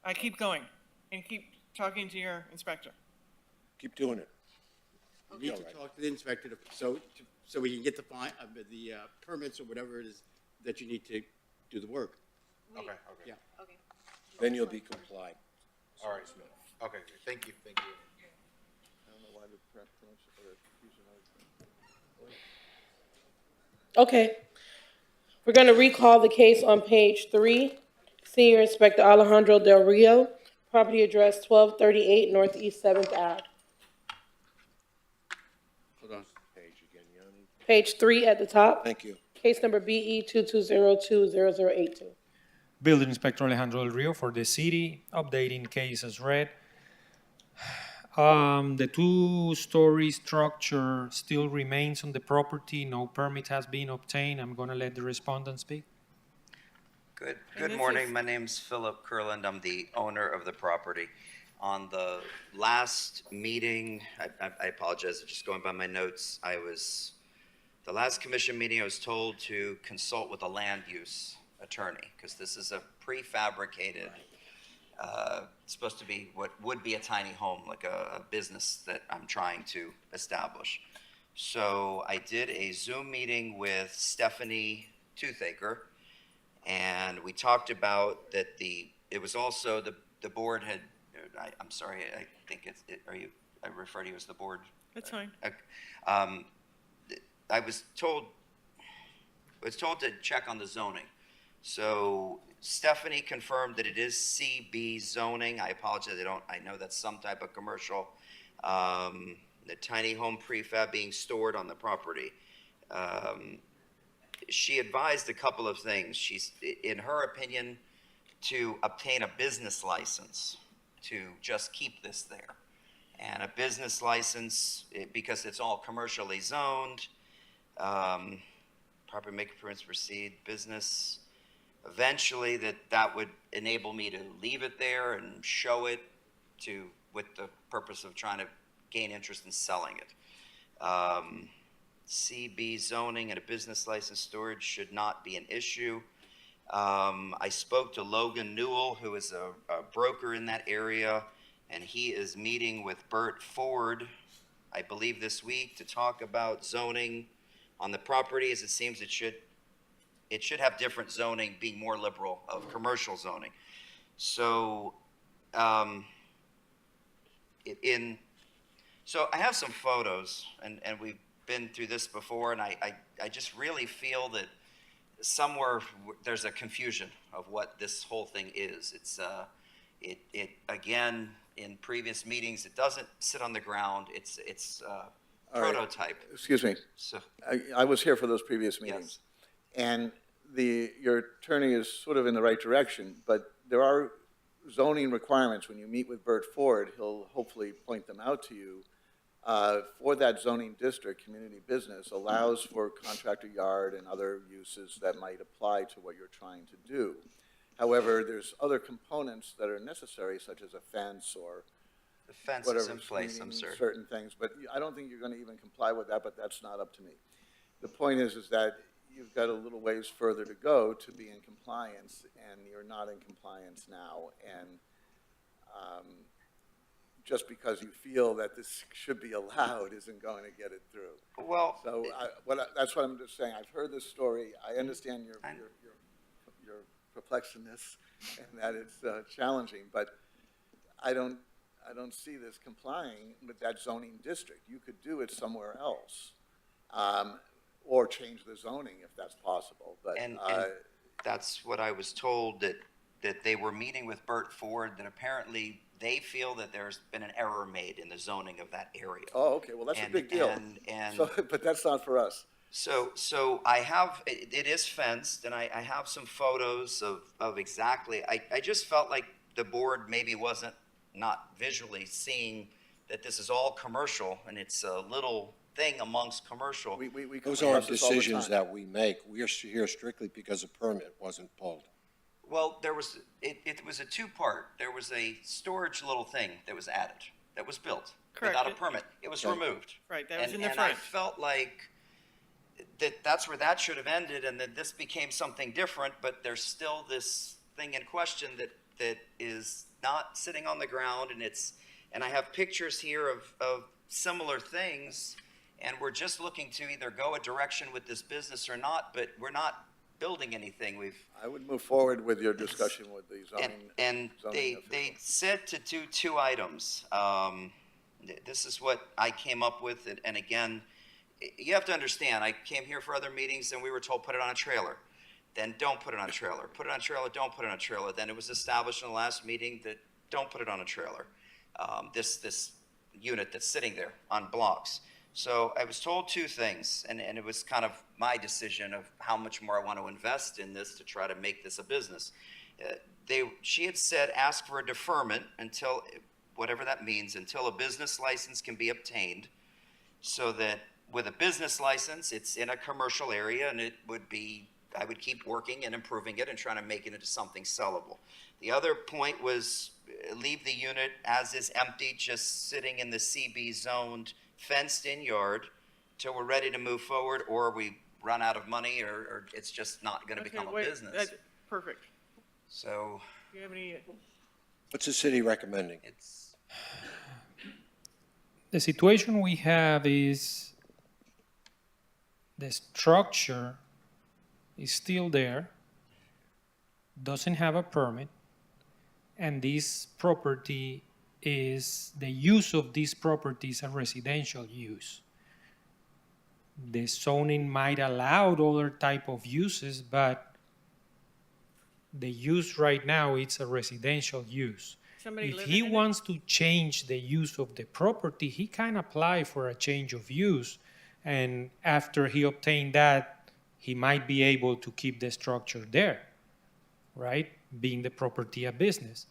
I keep going and keep talking to your inspector. Keep doing it. You need to talk to the inspector so we can get the permits or whatever it is that you need to do the work. Okay, okay. Yeah. Okay. Then you'll be complied. All right. Okay, thank you, thank you. I don't know why the permits are using other things. Okay. We're going to recall the case on page 3. Senior Inspector Alejandro Del Rio. Property address 1238 Northeast 7th Ave. Hold on. Page again, Yanni. Page 3 at the top. Thank you. Case number BE 22020082. Building Inspector Alejandro Del Rio for the city, updating case as read. The two-story structure still remains on the property. No permit has been obtained. I'm going to let the respondent speak. Good morning. My name's Philip Kurland. I'm the owner of the property. On the last meeting, I apologize, just going by my notes, the last commission meeting, I was told to consult with a land use attorney, because this is a prefabricated, supposed to be what would be a tiny home, like a business that I'm trying to establish. So I did a Zoom meeting with Stephanie Toothaker, and we talked about that it was also, the board had, I'm sorry, I think I refer to you as the board? That's fine. I was told to check on the zoning. So Stephanie confirmed that it is CB zoning. I apologize, I know that's some type of commercial. The tiny home prefab being stored on the property. She advised a couple of things. She's, in her opinion, to obtain a business license to just keep this there. And a business license, because it's all commercially zoned, property making permits proceed, business, eventually that would enable me to leave it there and show it to, with the purpose of trying to gain interest in selling it. CB zoning and a business license storage should not be an issue. I spoke to Logan Newell, who is a broker in that area, and he is meeting with Bert Ford, I believe this week, to talk about zoning on the property, as it seems it should have different zoning, being more liberal of commercial zoning. So, so I have some photos, and we've been through this before, and I just really feel that somewhere there's a confusion of what this whole thing is. It's it again, in previous meetings, it doesn't sit on the ground. It's All right. prototype. Excuse me. So I was here for those previous meetings. And your attorney is sort of in the right direction, but there are zoning requirements. When you meet with Bert Ford, he'll hopefully point them out to you. For that zoning district, community business allows for contractor yard and other uses that might apply to what you're trying to do. However, there's other components that are necessary, such as a fence or the fence whatever, is in place, I'm screening, certain. certain things, but I don't think you're going to even comply with that, but that's not up to me. The point is that you've got a little ways further to go to be in compliance, and you're not in compliance now. And just because you feel that this should be allowed isn't going to get it through. Well, so that's what I'm just saying. I've heard this story. I understand your perplexed in this, and that it's challenging, but I don't see this complying with that zoning district. You could do it somewhere else, or change the zoning if that's possible. But and that's what I was told, that they were meeting with Bert Ford, that apparently they feel that there's been an error made in the zoning of that area. Oh, okay. Well, that's a big deal. But that's not for us. So I have, it is fenced, and I have some photos of exactly, I just felt like the board maybe wasn't not visually seeing that this is all commercial, and it's a little thing amongst commercial. Those aren't decisions that we make. We are here strictly because a permit wasn't pulled. Well, it was a two-part. There was a storage little thing that was added, that was built without a permit. It was removed. Right, that was in the And front. I felt like that's where that should have ended, and that this became something different, but there's still this thing in question that is not sitting on the ground, and I have pictures here of similar things, and we're just looking to either go a direction with this business or not, but we're not building anything. I would move forward with your discussion with the zoning. And they said to do two items. This is what I came up with, and again, you have to understand, I came here for other meetings, and we were told, put it on a trailer. Then don't put it on a trailer. Put it on a trailer, don't put it on a trailer. Then it was established in the last meeting that don't put it on a trailer. This unit that's sitting there on blocks. So I was told two things, and it was kind of my decision of how much more I want to invest in this to try to make this a business. She had said ask for a deferment until, whatever that means, until a business license can be obtained, so that with a business license, it's in a commercial area, and I would keep working and improving it and trying to make it into something sellable. The other point was leave the unit as is empty, just sitting in the CB zoned fenced-in yard till we're ready to move forward, or we run out of money, or it's just not going to become a business. That's perfect. So, do you have any? What's the city recommending? The situation we have is the structure is still there, doesn't have a permit, and this property is, the use of this property is a residential use. The zoning might allow other type of uses, but the use right now, it's a residential use. Somebody If living he in it? wants to change the use of the property, he can apply for a change of use, And after he obtained that, he might be able to keep the structure there, right? Being the property a business.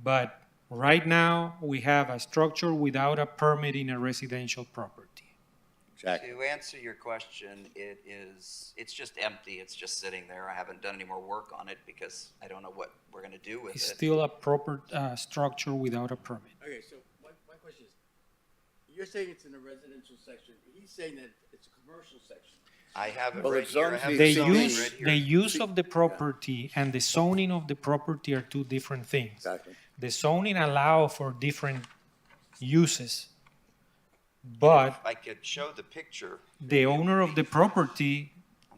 But right now, we have a structure without a permit in a residential property. Exactly. To answer your question, it's just empty. It's just sitting there. I haven't done any more work on it because I don't know what we're going to do with It's it. still a proper structure without a permit. Okay, so my question is, you're saying it's in a residential section. He's saying that it's a commercial section. I have it Well, right it's here. I zoned have The the zoning use, right here. the use of the property and the zoning of the property are two different things. Exactly. The zoning allow for different uses, but If I could show the picture. the owner of the property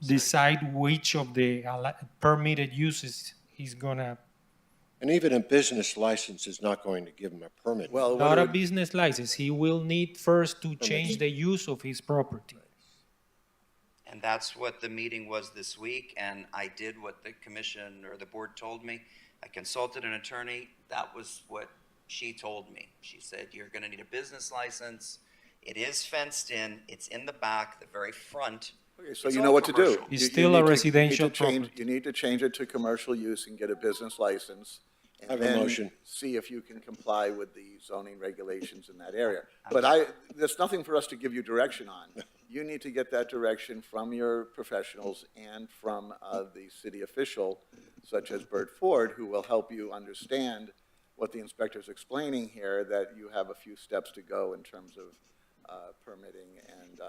decide which of the permitted uses he's gonna, And even a business license is not going to give him a permit. Well, not a business license. He will need first to change the use of his property. And that's what the meeting was this week, and I did what the commission or the board told me. I consulted an attorney. That was what she told me. She said, you're gonna need a business license. It is fenced in. It's in the back, the very front. Okay, so It's you all know what to do. commercial. It's You still need a to- residential you need to change- property. You need to change it to commercial use and get a business license. I have And a then motion. see if you can comply with the zoning regulations in that area. But there's nothing for us to give you direction on. You need to get that direction from your professionals and from the city official, such as Bert Ford, who will help you understand what the inspector's explaining here, that you have a few steps to go in terms of permitting and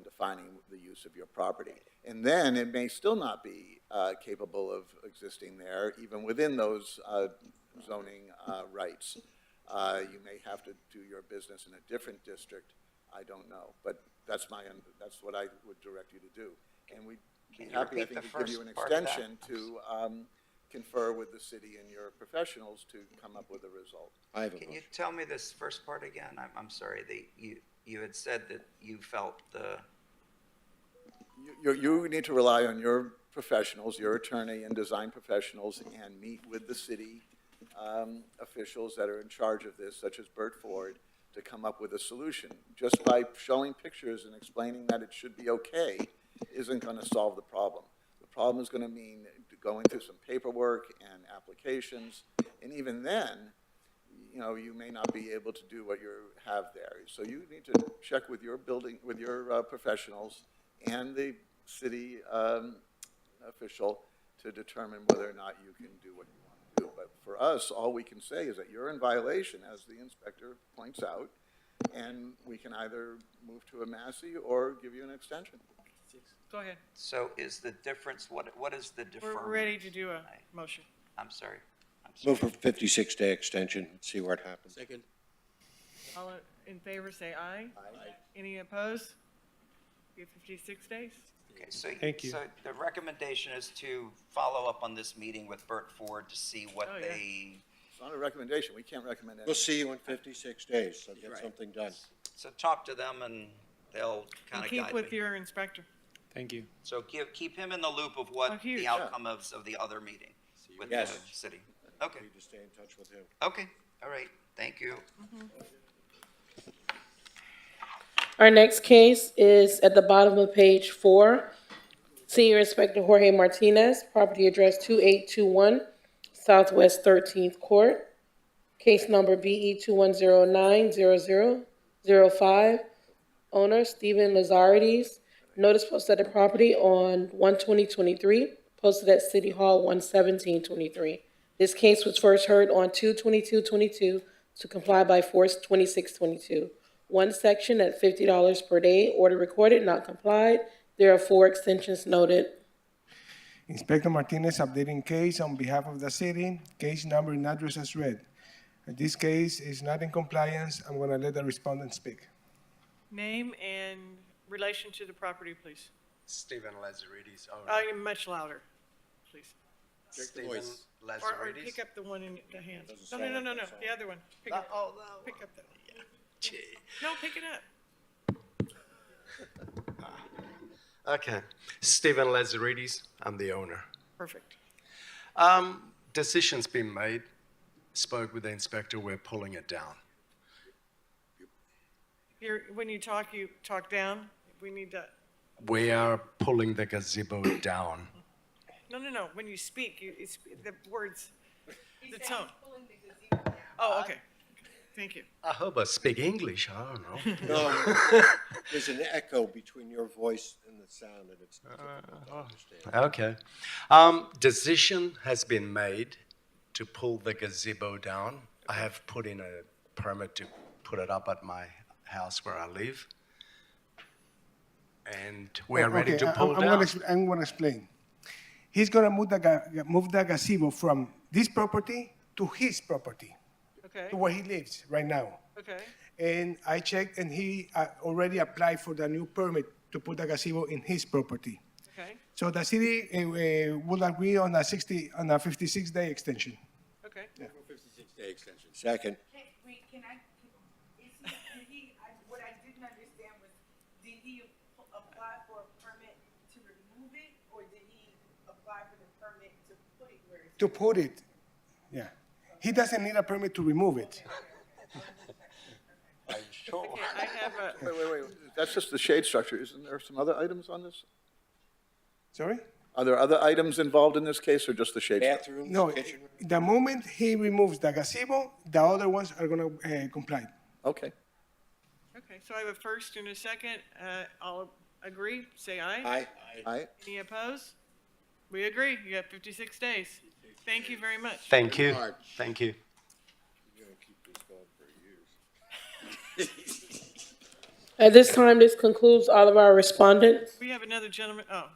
defining the use of your property. And then it may still not be capable of existing there, even within those zoning rights. You may have to do your business in a different district. I don't know, but that's what I would direct you to do. And we'd be Can you happy, I repeat think, the to give you an first part of that? extension to confer with the city and your professionals to come up with a result. I have a Can you motion. tell me this first part again? I'm sorry. You had said that you felt the, You need to rely on your professionals, your attorney and design professionals, and meet with the city officials that are in charge of this, such as Bert Ford, to come up with a solution. Just by showing pictures and explaining that it should be okay isn't going to solve the problem. The problem is going to mean going through some paperwork and applications, and even then, you may not be able to do what you have there. So you need to check with your professionals and the city official to determine whether or not you can do what you want to do. But for us, all we can say is that you're in violation, as the inspector points out, and we can either move to a Massey or give you an extension. Go ahead. so is the difference, what is the deferment? We're ready to do a motion. I'm sorry. Move for 56-day extension, see what happens. Second. All in favor, say aye. Aye. Any opposed? Give 56 days? Okay, so, Thank you. so the recommendation is to follow up on this meeting with Bert Ford to see what Oh, yeah. they, It's not a recommendation. We can't recommend anything. We'll see you in 56 days, so get Right. something done. so talk to them and they'll kind And of keep guide with me. your inspector. Thank you. So keep him in the loop of Oh, what huge. the outcome of the other meeting with the Yes. city. Okay, Need to stay in touch with him. okay, all right, thank you. Our next case is at the bottom of page 4. Senior Inspector Jorge Martinez, property address 2821 Southwest 13th Court. Case number BE 21090005. Owner Stephen Lazarides. Notice posted at the property on 1/20/23, posted at City Hall 1/17/23. This case was first heard on 2/22/22 to comply by force 26/22. One section at $50 per day, order recorded, not complied. There are 4 extensions noted. Inspector Martinez updating case on behalf of the city. Case number and address as read. This case is not in compliance. I'm going to let the respondent speak. Name and relation to the property, please. Stephen Lazarides, owner. Much louder, please. Check the Stephen voice. Or Lazarides. pick up the one in the hand. Doesn't No, sound no, no, like no, that no, the other one. Pick No, up, oh, no. pick up that one. Gee. No, pick it up. Okay. Stephen Lazarides, I'm the owner. Perfect. Decision's been made. Spoke with the inspector, we're pulling it down. When you talk down. We need to, We are pulling the gazebo down. no. When you speak, the words, the tone. Oh, okay. Thank you. I hope I speak English. I don't know. No, there's an echo between your voice and the sound, and it's difficult to understand. Okay. Decision has been made to pull the gazebo down. I have put in a permit to put it up at my house where I live. And we are ready to pull down. I'm going to explain. He's going to move the gazebo from this property to his property, Okay, to where he lives right now. okay, And I checked, and he already applied for the new permit to put the gazebo in his property. okay, So the city will agree on a 56-day extension. okay. 56-day extension. Second. Can I, what I didn't understand was, did he apply for a permit to remove it, or did he apply for the permit to put it where it's? To put it, yeah. He doesn't need a permit to remove it. I'm sure. Okay, I have a, Wait. That's just the shade structure. Isn't there some other items on this? Sorry? Are there other items involved in this case, or just the shade structure? Bathrooms, No, kitchen room? the moment he removes the gazebo, the other ones are going to comply. Okay. okay, so I have a first and a second. All agree, say aye. Aye. Aye. Any opposed? We agree. You have 56 days. Thank you very much. Thank you. Thank you. You're gonna keep this going for years. At this time, this concludes all of our respondents. We have another gentleman, oh.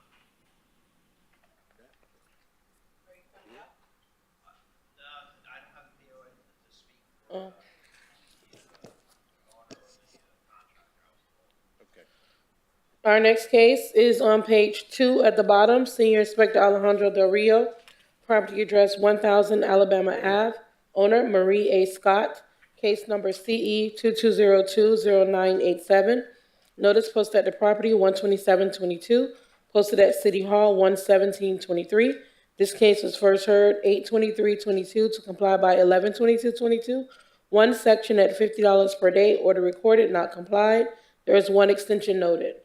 Our next case is on page 2 at the bottom, Senior Inspector Alejandro Del Rio, property address 1000 Alabama Ave, owner Marie A. Scott, case number CE 22020987. Notice posted at the property 12722, posted at City Hall 11723. This case was first heard 8/23/22 to comply by 11/22/22. One section at $50 per day, order recorded, not complied. There is one extension noted.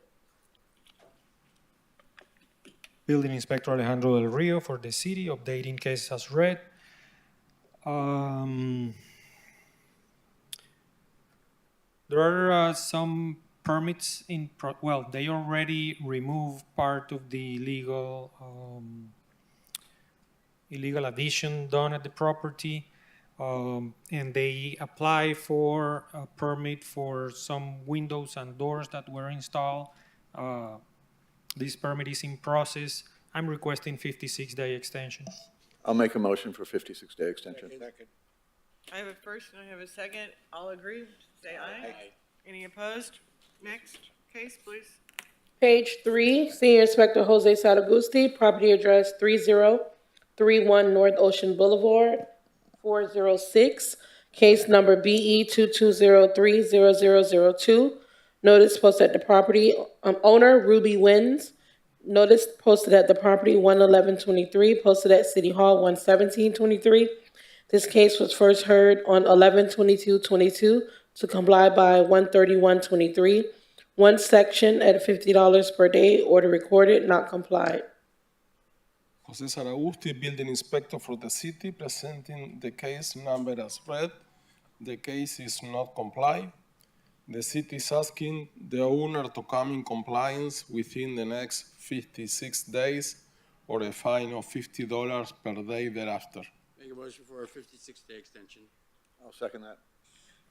Building Inspector Alejandro Del Rio for the city, updating case as read. There are some permits they already removed part of the illegal addition done at the property, and they apply for a permit for some windows and doors that were installed. This permit is in process. I'm requesting 56-day extension. I'll make a motion for 56-day extension. Second. I have a first and I have a second. All agree, say aye. Any opposed? Next case, please. Page 3, Senior Inspector Jose Sadagusti, property address 3031 North Ocean Boulevard, 406, case number BE 22030002. Notice posted at the property, owner Ruby Wins. Notice posted at the property 11123, posted at City Hall 11723. This case was first heard on 11/22/22 to comply by 131/23. One section at $50 per day, order recorded, not complied. Jose Saragusti, Building Inspector for the city, presenting the case number as read. The case is not complied. The city is asking the owner to come in compliance within the next 56 days or a fine of $50 per day thereafter. Make a motion for a 56-day extension. I'll second that.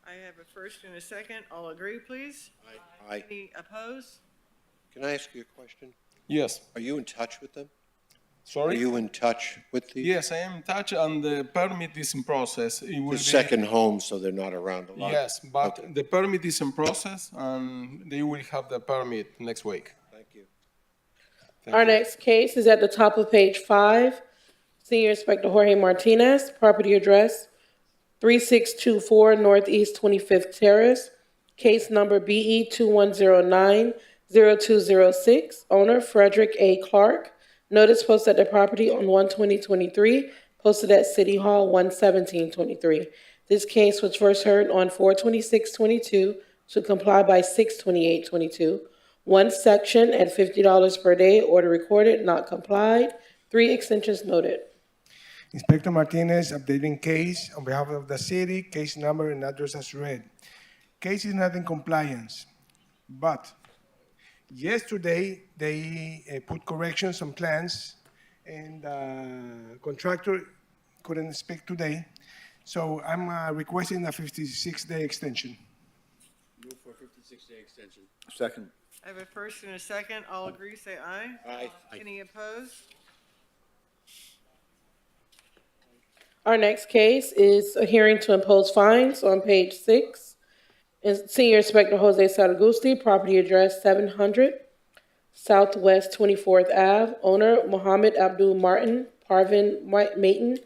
I have a first and a second. All agree, please. Aye. Any opposed? Can I ask you a question? Yes. Are you in touch with them? Sorry? Are you in touch with the? Yes, I am in touch, and the permit is in process. It will The second home, so they're not around a lot? Yes, but Okay. the permit is in process, and they will have the permit next week. Thank you. Our next case is at the top of page 5. Senior Inspector Jorge Martinez, property address 3624 Northeast 25th Terrace, case number BE 21090206, owner Frederick A. Clark. Notice posted at the property on 1/20/23, posted at City Hall 1/17/23. This case was first heard on 4/26/22 to comply by 6/28/22. One section at $50 per day, order recorded, not complied. 3 extensions noted. Inspector Martinez, updating case on behalf of the city, case number and address as read. Case is not in compliance, but yesterday they put corrections on plans and contractor couldn't speak today. So I'm requesting a 56-day extension. Move for 56-day extension. Second. I have a first and a second. All agree, say aye. Aye. Any opposed? Our next case is a hearing to impose fines on page 6. Senior Inspector Jose Saragusti, property address 700 Southwest 24th Ave. Owner Mohammed Abdul Martin, Parvin Mayton.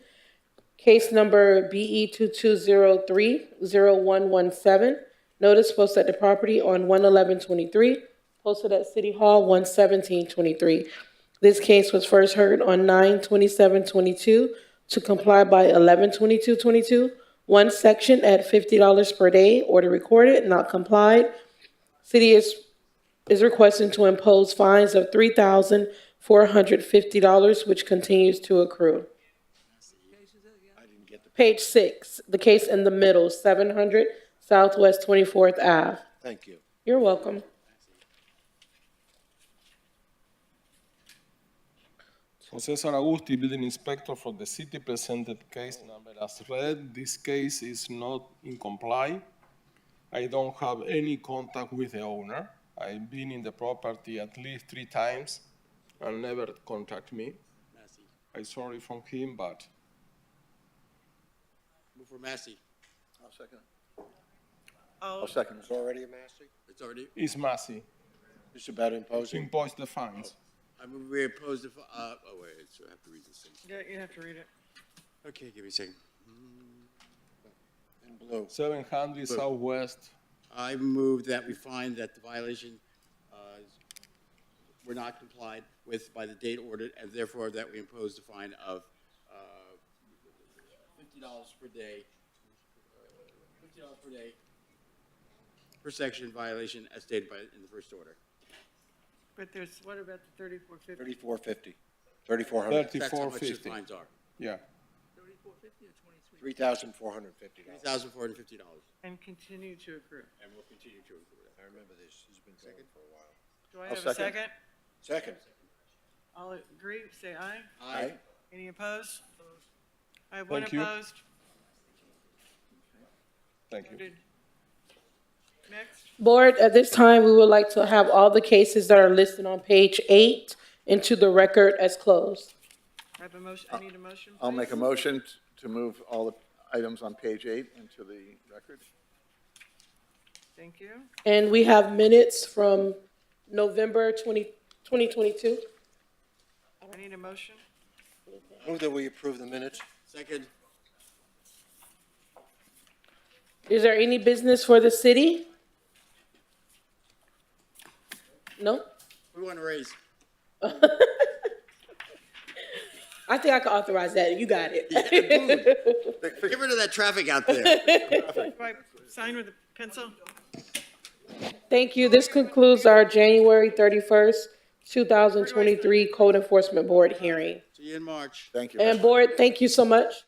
Case number BE 2203-0117. Notice posted at the property on 1/11/23. Posted at City Hall 1/17/23. This case was first heard on 9/27/22 to comply by 11/22/22. One section at $50 per day, order recorded, not complied. City is requesting to impose fines of $3,450, which continues to accrue. Page 6, the case in the middle, 700 Southwest 24th Ave. Thank you. You're welcome. Jose Saragusti, building inspector for the city, presented case number as read. This case is not in comply. I don't have any contact with the owner. I've been in the property at least 3 times and never contact me. I'm sorry from him, but Move for Massey. I'll second. All I'll second. It's already a Massey? It's already, it's massive. It's about To imposing? impose the fines. I move we oppose the, oh wait, so I have to read this thing. Yeah, you have to read it. Okay, give me a second. In blue. 700 Southwest. I move that we find that the violation were not complied with by the date ordered, and therefore that we impose the fine of $50 per day, $50 per day per section violation as stated in the first order. But there's, what about the 3450? 3450. 3400. That's how much the 3450. fines are. Yeah. $3,450. $3,450. And continue to accrue. And we'll continue to accrue it. I remember this. He's been going for a while. Do I I'll have a second. second? Second. All agree, say aye. Aye. Any opposed? I have one Thank you. opposed. Thank you. Voted. Next. Board, at this time, we would like to have all the cases that are listed on page 8 into the record as closed. I have a motion, I need a motion, I'll make a please. motion to move all the items on page 8 into the record. Thank you. And we have minutes from November 2022. I need a motion. Move that we approve the minutes. Second. Is there any business for the city? No? We want to raise. I think I can authorize that. You got it. Get rid of that traffic out there. Do I sign with a pencil? Thank you. This concludes our January 31st, 2023 Code Enforcement Board hearing. See you in March. Thank you. And board, thank you so much.